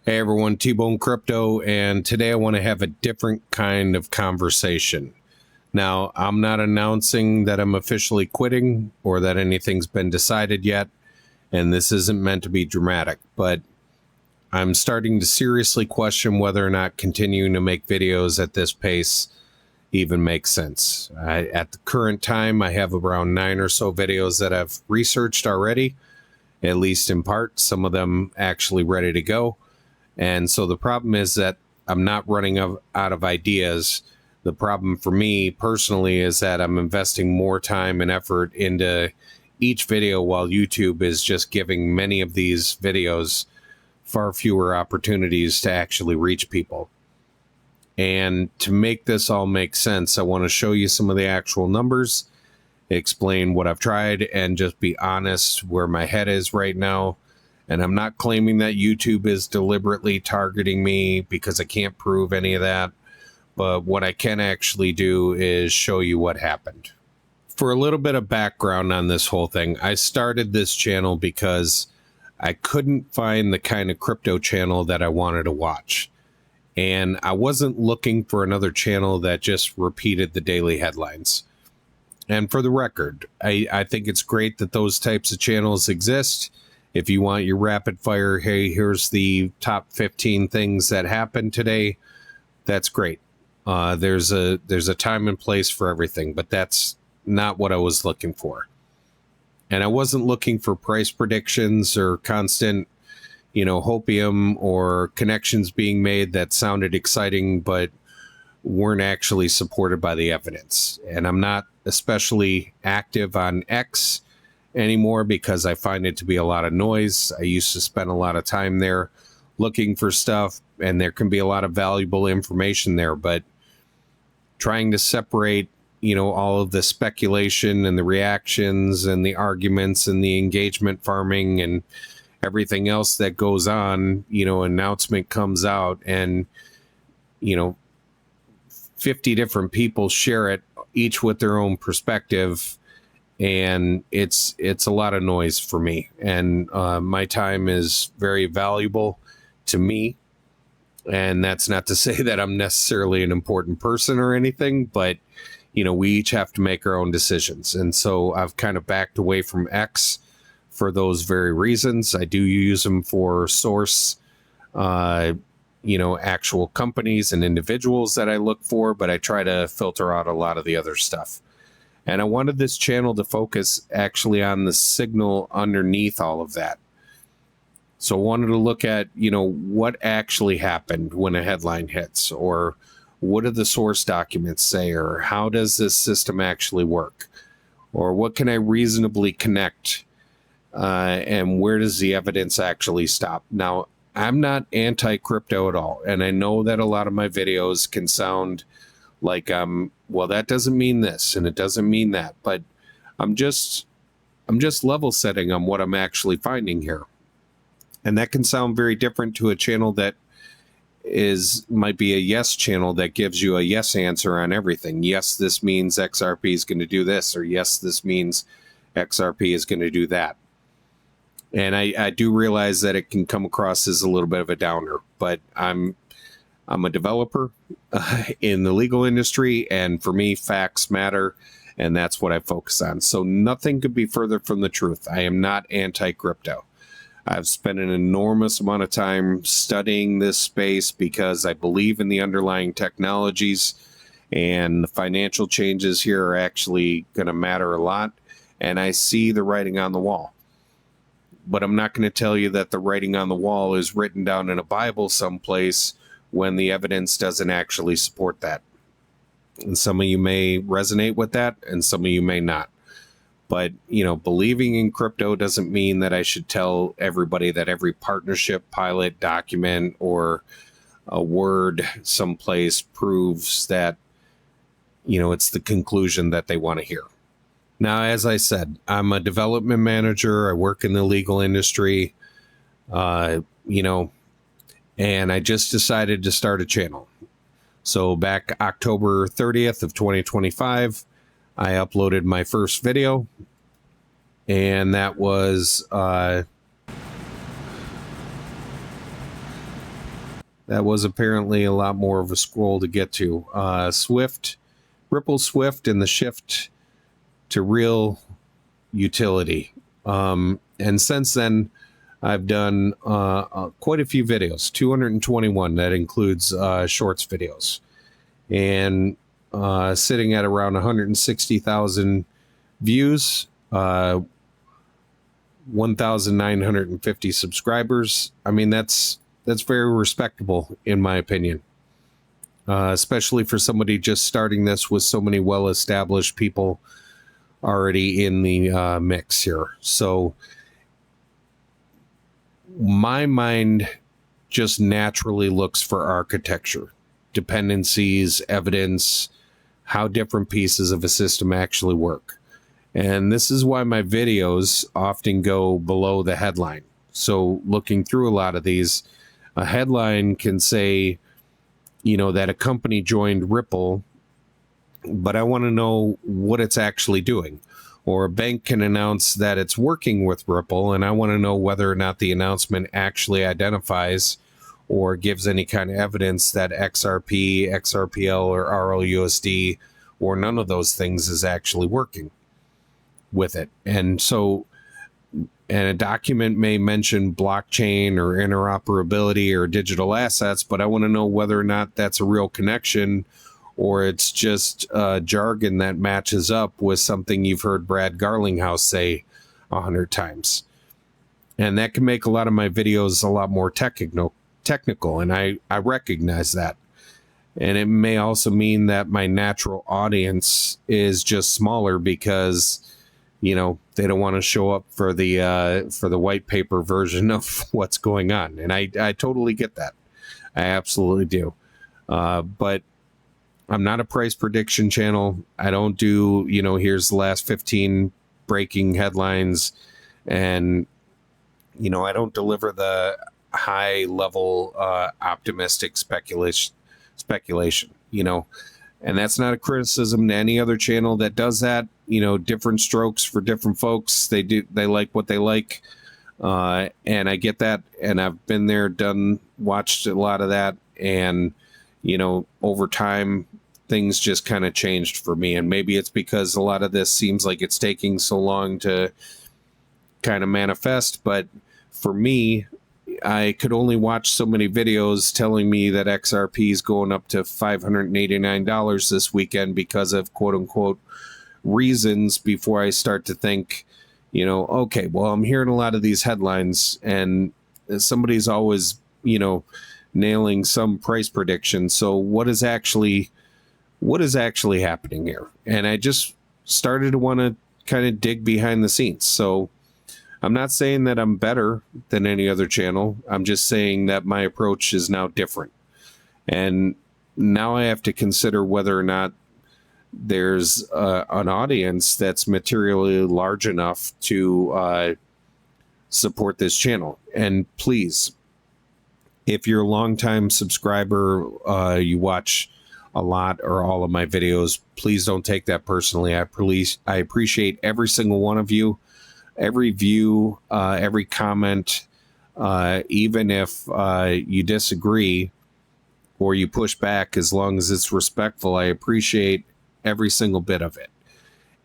Hey everyone, T-Bone Crypto, and today I want to have a different kind of conversation. Now, I'm not announcing that I'm officially quitting or that anything's been decided yet, and this isn't meant to be dramatic, but I'm starting to seriously question whether or not continuing to make videos at this pace even makes sense. At the current time, I have around 9 or so videos that I've researched already, at least in part, some of them actually ready to go. And so the problem is that I'm not running out of ideas. The problem for me personally is that I'm investing more time and effort into each video while YouTube is just giving many of these videos far fewer opportunities to actually reach people. And to make this all make sense, I want to show you some of the actual numbers, explain what I've tried, and just be honest where my head is right now. And I'm not claiming that YouTube is deliberately targeting me because I can't prove any of that. But what I can actually do is show you what happened. For a little bit of background on this whole thing, I started this channel because I couldn't find the kind of crypto channel that I wanted to watch. And I wasn't looking for another channel that just repeated the daily headlines. And for the record, I think it's great that those types of channels exist. If you want your rapid fire, hey, here's the top 15 things that happened today, that's great. There's a time and place for everything, but that's not what I was looking for. And I wasn't looking for price predictions or constant, hopium or connections being made that sounded exciting, but weren't actually supported by the evidence. And I'm not especially active on X anymore because I find it to be a lot of noise. I used to spend a lot of time there looking for stuff, and there can be a lot of valuable information there, but trying to separate, all of the speculation and the reactions and the arguments and the engagement farming and everything else that goes on, announcement comes out and, 50 different people share it, each with their own perspective. And it's a lot of noise for me, and my time is very valuable to me. And that's not to say that I'm necessarily an important person or anything, but we each have to make our own decisions. And so I've kind of backed away from X for those very reasons. I do use them for source, actual companies and individuals that I look for, but I try to filter out a lot of the other stuff. And I wanted this channel to focus actually on the signal underneath all of that. So I wanted to look at, what actually happened when a headline hits, or what do the source documents say, or how does this system actually work, or what can I reasonably connect, and where does the evidence actually stop? Now, I'm not anti-crypto at all, and I know that a lot of my videos can sound like well, that doesn't mean this and it doesn't mean that, but I'm just level setting on what I'm actually finding here. And that can sound very different to a channel that might be a yes channel that gives you a yes answer on everything. Yes, this means XRP is going to do this, or yes, this means XRP is going to do that. And I do realize that it can come across as a little bit of a downer, but I'm a developer in the legal industry, and for me, facts matter, and that's what I focus on. So nothing could be further from the truth. I am not anti-crypto. I've spent an enormous amount of time studying this space because I believe in the underlying technologies, and the financial changes here are actually going to matter a lot, and I see the writing on the wall. But I'm not going to tell you that the writing on the wall is written down in a Bible someplace when the evidence doesn't actually support that. And some of you may resonate with that, and some of you may not. But, believing in crypto doesn't mean that I should tell everybody that every partnership, pilot, document, or a word someplace proves that, it's the conclusion that they want to hear. Now, as I said, I'm a development manager. I work in the legal industry, and I just decided to start a channel. So back October 30th of 2025, I uploaded my first video, and that was That was apparently a lot more of a scroll to get to. Ripple Swift and the shift to real utility. And since then, I've done quite a few videos, 221. That includes shorts videos. And sitting at around 160,000 views, 1,950 subscribers. I mean, that's very respectable in my opinion, especially for somebody just starting this with so many well-established people already in the mix here. So my mind just naturally looks for architecture, dependencies, evidence, how different pieces of a system actually work. And this is why my videos often go below the headline. So looking through a lot of these, a headline can say, you know, that a company joined Ripple, but I want to know what it's actually doing. Or a bank can announce that it's working with Ripple, and I want to know whether or not the announcement actually identifies or gives any kind of evidence that XRP, XRPL, or RLUSD, or none of those things is actually working with it. And so, and a document may mention blockchain or interoperability or digital assets, but I want to know whether or not that's a real connection or it's just jargon that matches up with something you've heard Brad Garlinghouse say 100 times. And that can make a lot of my videos a lot more technical, and I recognize that. And it may also mean that my natural audience is just smaller because, you know, they don't want to show up for the white paper version of what's going on. And I totally get that. I absolutely do. But I'm not a price prediction channel. I don't do, you know, here's the last 15 breaking headlines. And, you know, I don't deliver the high level optimistic speculation, you know. And that's not a criticism to any other channel that does that. You know, different strokes for different folks. They like what they like. And I get that. And I've been there, watched a lot of that. And, you know, over time, things just kind of changed for me. And maybe it's because a lot of this seems like it's taking so long to kind of manifest. But for me, I could only watch so many videos telling me that XRP is going up to $589 this weekend because of quote unquote reasons before I start to think, you know, okay, well, I'm hearing a lot of these headlines and somebody's always, you know, nailing some price prediction. So what is actually happening here? And I just started to want to kind of dig behind the scenes. So I'm not saying that I'm better than any other channel. I'm just saying that my approach is now different. And now I have to consider whether or not there's an audience that's materially large enough to support this channel. And please, if you're a longtime subscriber, you watch a lot or all of my videos, please don't take that personally. I appreciate every single one of you. Every view, every comment, even if you disagree or you push back, as long as it's respectful, I appreciate every single bit of it.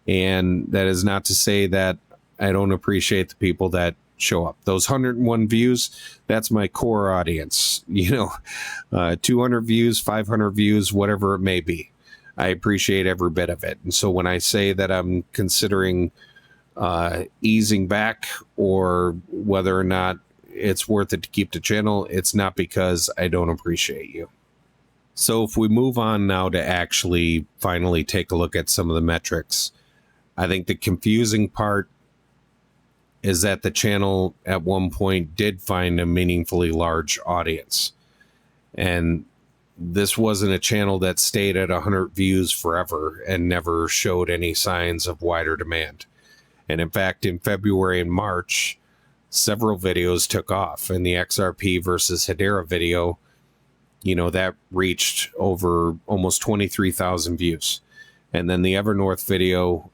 And that is not to say that I don't appreciate the people that show up. Those 101 views, that's my core audience. You know, 200 views, 500 views, whatever it may be. I appreciate every bit of it. And so when I say that I'm considering easing back or whether or not it's worth it to keep the channel, it's not because I don't appreciate you. So if we move on now to actually finally take a look at some of the metrics, I think the confusing part is that the channel at one point did find a meaningfully large audience. And this wasn't a channel that stayed at 100 views forever and never showed any signs of wider demand. And in fact, in February and March, several videos took off. And the XRP versus Hedera video, you know, that reached over almost 23,000 views. And then the Evernorth video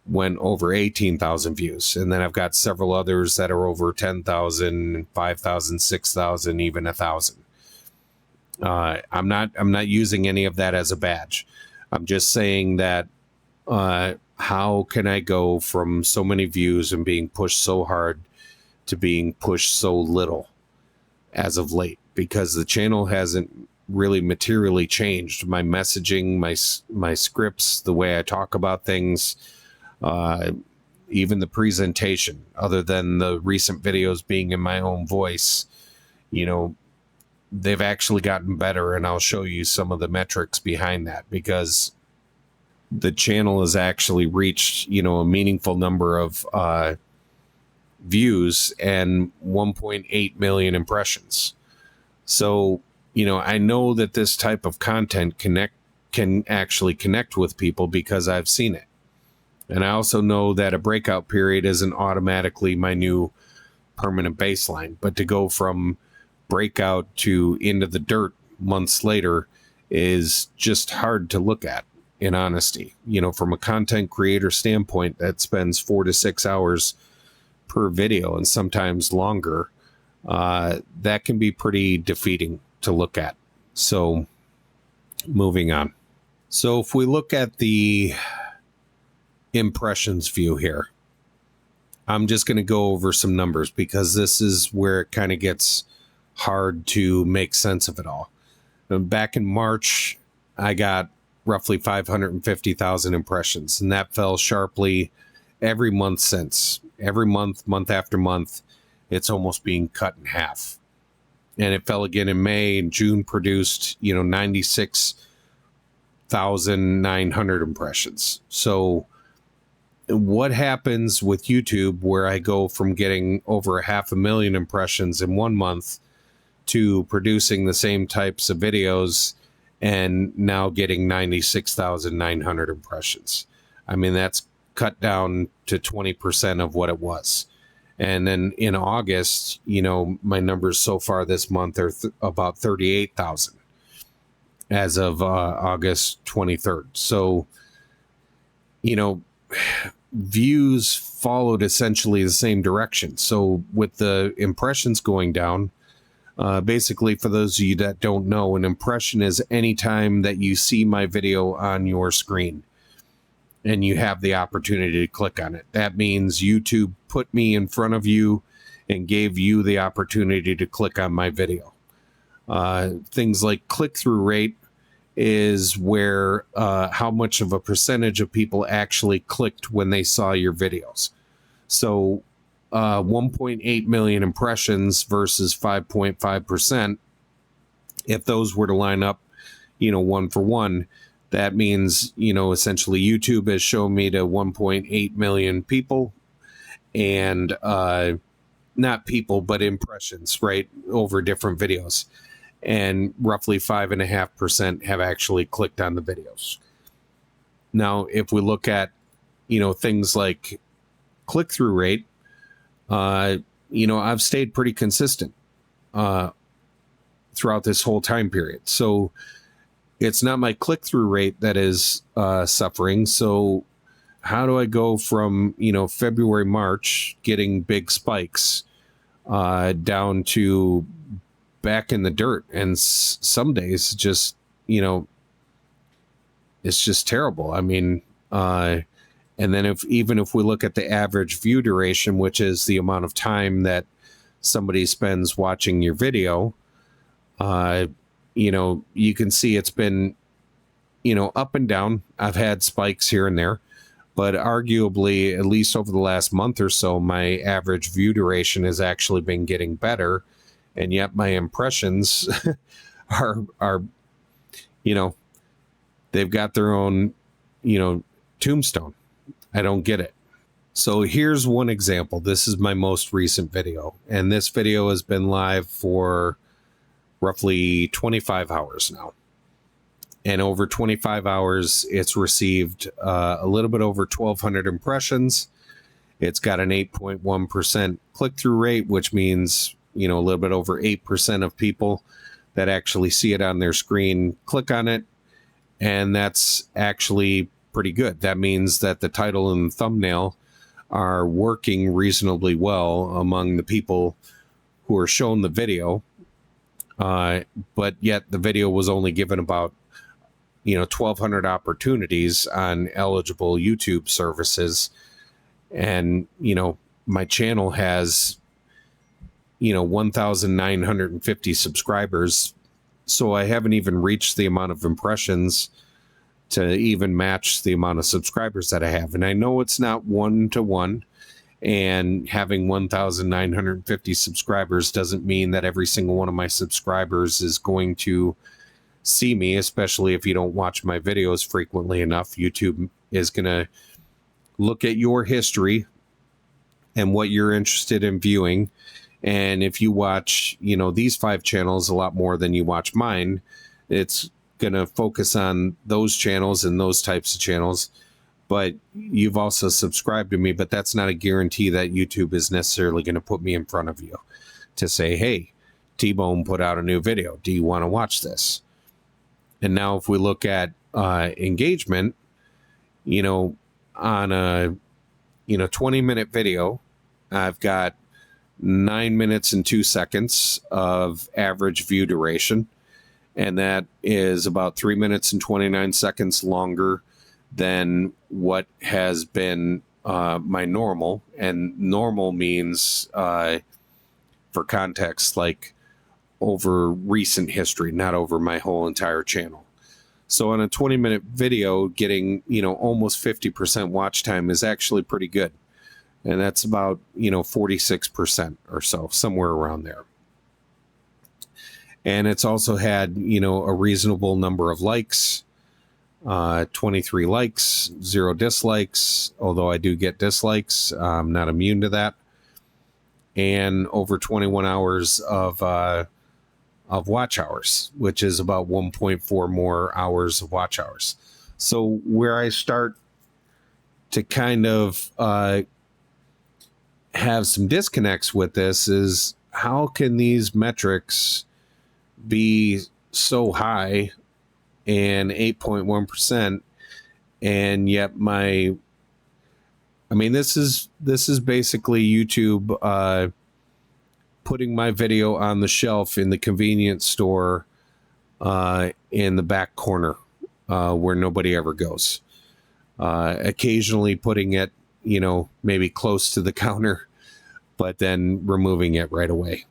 went over 18,000 views. And then I've got several others that are over 10,000, 5,000, 6,000, even 1,000. I'm not using any of that as a badge. I'm just saying that how can I go from so many views and being pushed so hard to being pushed so little as of late? Because the channel hasn't really materially changed. My messaging, my scripts, the way I talk about things, even the presentation, other than the recent videos being in my own voice, you know, they've actually gotten better. And I'll show you some of the metrics behind that, because the channel has actually reached, you know, a meaningful number of views and 1.8 million impressions. So, you know, I know that this type of content can actually connect with people because I've seen it. And I also know that a breakout period isn't automatically my new permanent baseline, but to go from breakout to into the dirt months later is just hard to look at, in honesty. You know, from a content creator standpoint that spends 4 to 6 hours per video and sometimes longer, that can be pretty defeating to look at. So moving on. So if we look at the impressions view here, I'm just going to go over some numbers because this is where it kind of gets hard to make sense of it all. Back in March, I got roughly 550,000 impressions, and that fell sharply every month since. Every month, month after month, it's almost being cut in half. And it fell again in May, and June produced, you know, 96,900 impressions. So what happens with YouTube where I go from getting over 500,000 impressions in 1 month to producing the same types of videos and now getting 96,900 impressions? I mean, that's cut down to 20% of what it was. And then in August, you know, my numbers so far this month are about 38,000 as of August 23rd. So, you know, views followed essentially the same direction. So with the impressions going down, basically, for those of you that don't know, an impression is any time that you see my video on your screen and you have the opportunity to click on it. That means YouTube put me in front of you and gave you the opportunity to click on my video. Things like click-through rate is where how much of a percentage of people actually clicked when they saw your videos. So 1.8 million impressions versus 5.5%, if those were to line up, you know, 1 for 1, that means, you know, essentially YouTube has shown me to 1.8 million people, and not people, but impressions, right, over different videos. And roughly 5.5% have actually clicked on the videos. Now, if we look at, you know, things like click-through rate, you know, I've stayed pretty consistent throughout this whole time period. So it's not my click-through rate that is suffering. So how do I go from, you know, February, March getting big spikes down to back in the dirt? And some days just, you know, it's just terrible. I mean, and then even if we look at the average view duration, which is the amount of time that somebody spends watching your video, you know, you can see it's been, you know, up and down. I've had spikes here and there, but arguably, at least over the last month or so, my average view duration has actually been getting better. And yet my impressions are, you know, they've got their own, you know, tombstone. I don't get it. So here's one example. This is my most recent video, and this video has been live for roughly 25 hours now. And over 25 hours, it's received a little bit over 1,200 impressions. It's got an 8.1% click-through rate, which means, you know, a little bit over 8% of people that actually see it on their screen click on it. And that's actually pretty good. That means that the title and the thumbnail are working reasonably well among the people who are shown the video. but yet the video was only given about 1,200 opportunities on eligible YouTube services, and my channel has 1,950 subscribers, so I haven't even reached the amount of impressions to even match the amount of subscribers that I have. And I know it's not one-to-one, and having 1,950 subscribers doesn't mean that every single one of my subscribers is going to see me, especially if you don't watch my videos frequently enough. YouTube is going to look at your history and what you're interested in viewing. And if you watch, these 5 channels a lot more than you watch mine, it's going to focus on those channels and those types of channels. But you've also subscribed to me, but that's not a guarantee that YouTube is necessarily going to put me in front of you to say, hey, T-Bone put out a new video. Do you want to watch this? And now if we look at engagement, on a 20-minute video, I've got 9 minutes and 2 seconds of average view duration, and that is about 3 minutes and 29 seconds longer than what has been my normal. And normal means, for context, like over recent history, not over my whole entire channel. So on a 20-minute video, getting almost 50% watch time is actually pretty good. And that's about 46% or so, somewhere around there. And it's also had a reasonable number of likes, 23 likes, 0 dislikes, although I do get dislikes. I'm not immune to that. And over 21 hours of watch hours, which is about 1.4 more hours of watch hours. So where I start to kind of have some disconnects with this is, how can these metrics be so high and 8.1%, and yet this is basically YouTube putting my video on the shelf in the convenience store in the back corner where nobody ever goes. Occasionally putting it, maybe close to the counter, but then removing it right away.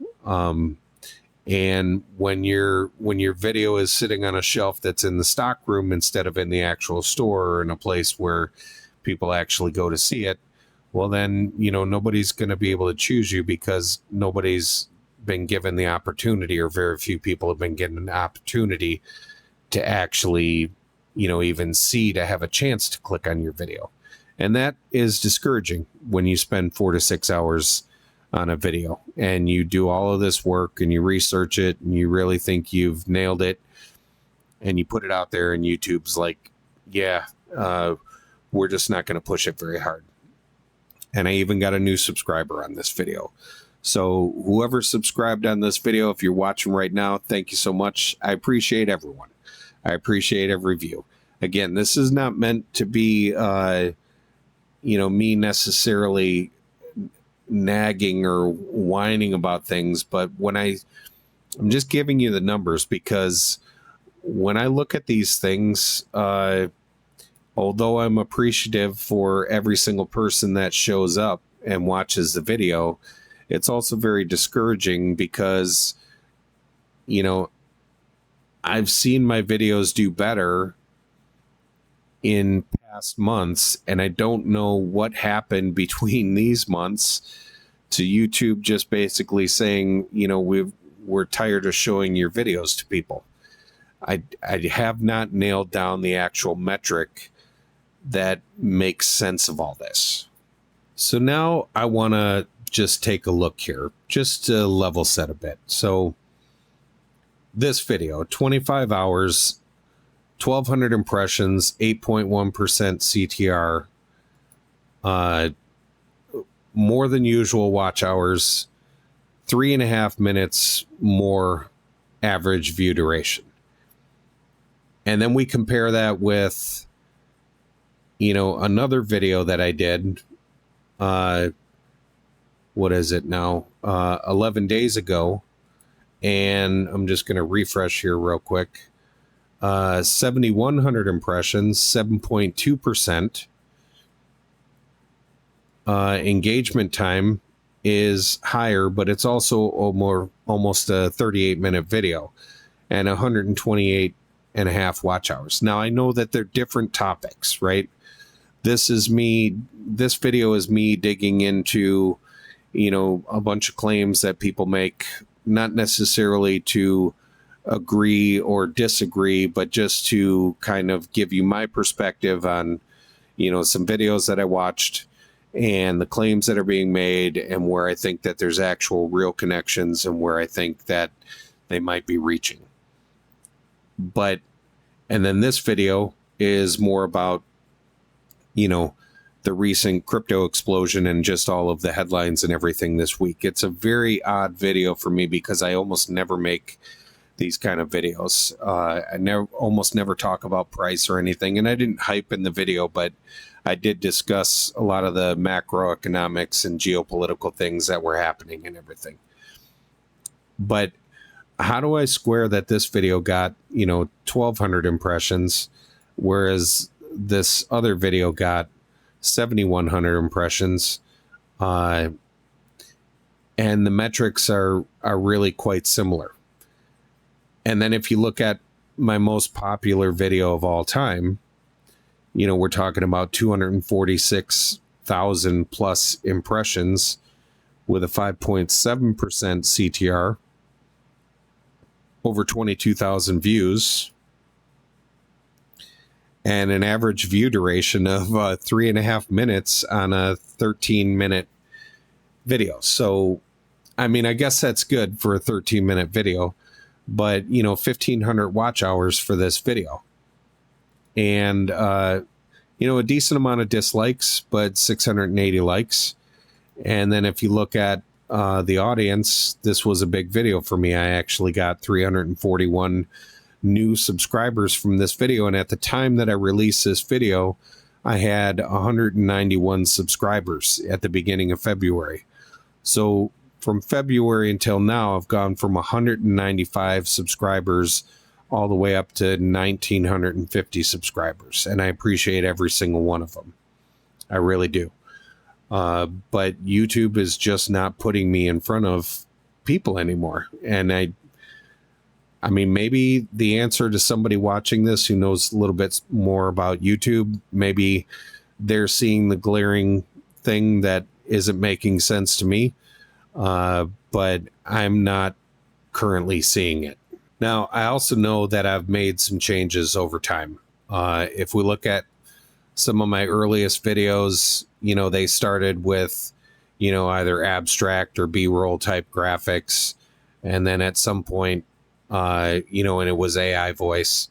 And when your video is sitting on a shelf that's in the stock room instead of in the actual store or in a place where people actually go to see it, well, then, nobody's going to be able to choose you, because nobody's been given the opportunity, or very few people have been given an opportunity to actually, even to have a chance to click on your video. And that is discouraging when you spend 4 to 6 hours on a video and you do all of this work and you research it and you really think you've nailed it, and you put it out there and YouTube's like, yeah, we're just not going to push it very hard. And I even got a new subscriber on this video. So whoever subscribed on this video, if you're watching right now, thank you so much. I appreciate everyone. I appreciate every view. Again, this is not meant to be, me necessarily nagging or whining about things, but I'm just giving you the numbers, because when I look at these things, although I'm appreciative for every single person that shows up and watches the video, it's also very discouraging, because, I've seen my videos do better in past months, and I don't know what happened between these months to YouTube just basically saying, we're tired of showing your videos to people. I have not nailed down the actual metric that makes sense of all this. So now I want to just take a look here, just to level set a bit. So this video, 25 hours, 1,200 impressions, 8.1% CTR, more than usual watch hours, 3.5 minutes more average view duration. And then we compare that with, another video that I did, what is it now? 11 days ago. and I'm just going to refresh here real quick. 7,100 impressions, 7.2%. Engagement time is higher, but it's also almost a 38-minute video and 128 and a half watch hours. Now, I know that they're different topics, right? This video is me digging into, a bunch of claims that people make, not necessarily to agree or disagree, but just to kind of give you my perspective on, some videos that I watched and the claims that are being made and where I think that there's actual real connections and where I think that they might be reaching. And then this video is more about, the recent crypto explosion and just all of the headlines and everything this week. It's a very odd video for me because I almost never make these kind of videos. I almost never talk about price or anything, and I didn't hype in the video, but I did discuss a lot of the macroeconomics and geopolitical things that were happening and everything. But how do I square that this video got, 1,200 impressions, whereas this other video got 7,100 impressions, and the metrics are really quite similar. And then if you look at my most popular video of all time, we're talking about 246,000 plus impressions with a 5.7% CTR, over 22,000 views, and an average view duration of 3.5 minutes on a 13-minute video. So, I mean, I guess that's good for a 13-minute video, but 1,500 watch hours for this video, and a decent amount of dislikes, but 680 likes. And then if you look at the audience, this was a big video for me. I actually got 341 new subscribers from this video, and at the time that I released this video, I had 191 subscribers at the beginning of February. So from February until now, I've gone from 195 subscribers all the way up to 1,950 subscribers, and I appreciate every single one of them. I really do. But YouTube is just not putting me in front of people anymore. And I mean, maybe the answer to somebody watching this who knows a little bit more about YouTube, maybe they're seeing the glaring thing that isn't making sense to me. But I'm not currently seeing it. Now, I also know that I've made some changes over time. If we look at some of my earliest videos, they started with, either abstract or B-roll type graphics. And then at some point, and it was AI voice.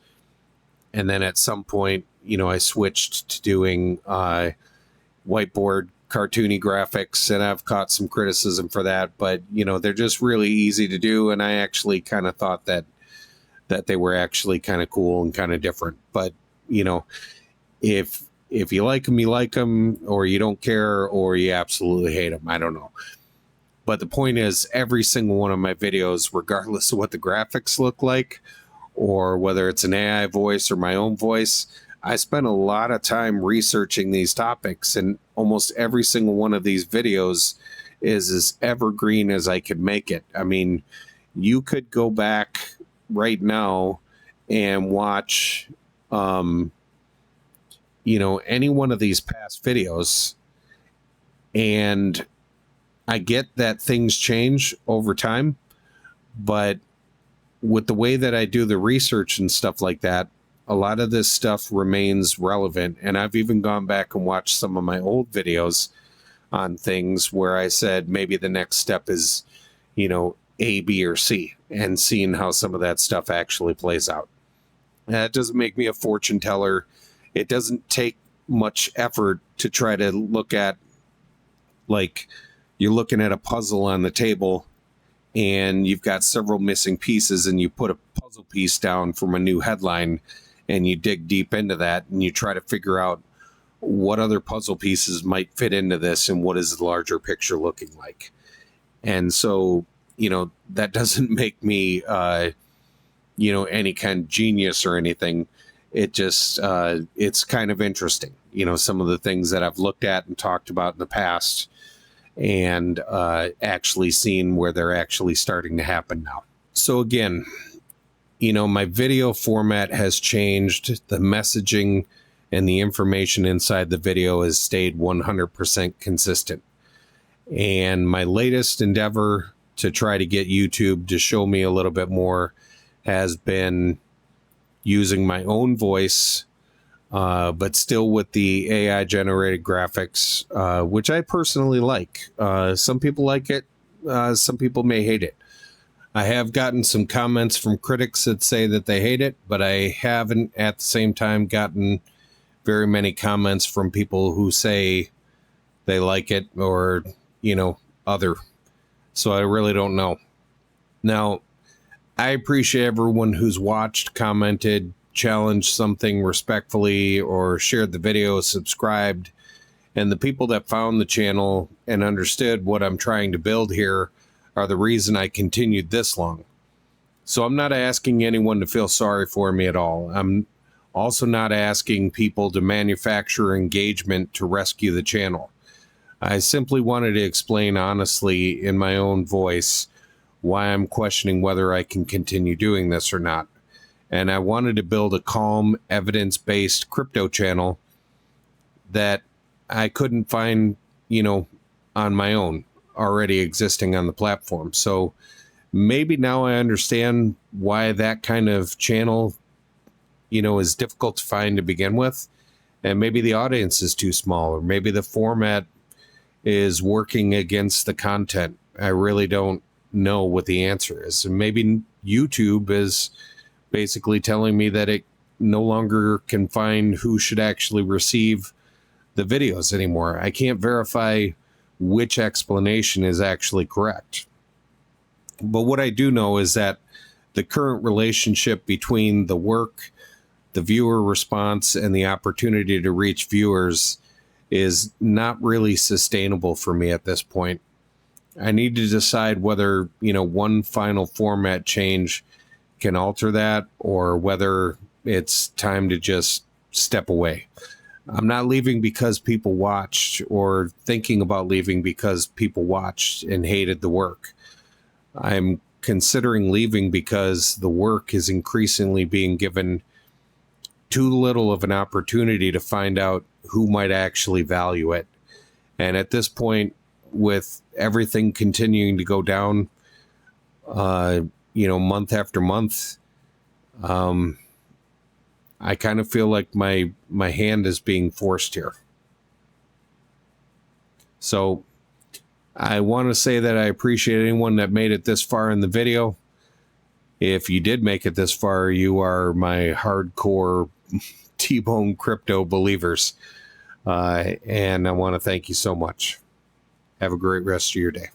And then at some point, I switched to doing whiteboard cartoony graphics, and I've caught some criticism for that. But, they're just really easy to do. And I actually kind of thought that they were actually kind of cool and kind of different. But, if you like them, you like them, or you don't care, or you absolutely hate them. I don't know. But the point is, every single one of my videos, regardless of what the graphics look like, or whether it's an AI voice or my own voice, I spent a lot of time researching these topics, and almost every single one of these videos is as evergreen as I could make it. I mean, you could go back right now and watch, any one of these past videos, and I get that things change over time, but with the way that I do the research and stuff like that, a lot of this stuff remains relevant. And I've even gone back and watched some of my old videos on things where I said maybe the next step is, A, B, or C, and seeing how some of that stuff actually plays out. That doesn't make me a fortune teller. It doesn't take much effort to try to look at, like, you're looking at a puzzle on the table and you've got several missing pieces, and you put a puzzle piece down from a new headline and you dig deep into that and you try to figure out what other puzzle pieces might fit into this and what is the larger picture looking like. And so that doesn't make me, any kind of genius or anything. It just, it's kind of interesting, some of the things that I've looked at and talked about in the past, and actually seen where they're actually starting to happen now. So again, my video format has changed. The messaging and the information inside the video has stayed 100% consistent. And my latest endeavor to try to get YouTube to show me a little bit more has been using my own voice, but still with the AI generated graphics, which I personally like. Some people like it. Some people may hate it. I have gotten some comments from critics that say that they hate it, but I haven't at the same time gotten very many comments from people who say they like it or, other. So I really don't know. Now, I appreciate everyone who's watched, commented, challenged something respectfully, or shared the video, subscribed, and the people that found the channel and understood what I'm trying to build here are the reason I continued this long. So I'm not asking anyone to feel sorry for me at all. I'm also not asking people to manufacture engagement to rescue the channel. I simply wanted to explain honestly in my own voice why I'm questioning whether I can continue doing this or not. And I wanted to build a calm, evidence-based crypto channel that I couldn't find, on my own, already existing on the platform. So maybe now I understand why that kind of channel, is difficult to find to begin with. And maybe the audience is too small, or maybe the format is working against the content. I really don't know what the answer is. And maybe YouTube is basically telling me that it no longer can find who should actually receive the videos anymore. I can't verify which explanation is actually correct. But what I do know is that the current relationship between the work, the viewer response, and the opportunity to reach viewers is not really sustainable for me at this point. I need to decide whether, one final format change can alter that, or whether it's time to just step away. I'm not leaving because people watched, or thinking about leaving because people watched and hated the work. I'm considering leaving because the work is increasingly being given too little of an opportunity to find out who might actually value it. And at this point, with everything continuing to go down, month after month, I kind of feel like my hand is being forced here. So I want to say that I appreciate anyone that made it this far in the video. If you did make it this far, you are my hardcore T-Bone crypto believers. And I want to thank you so much. Have a great rest of your day.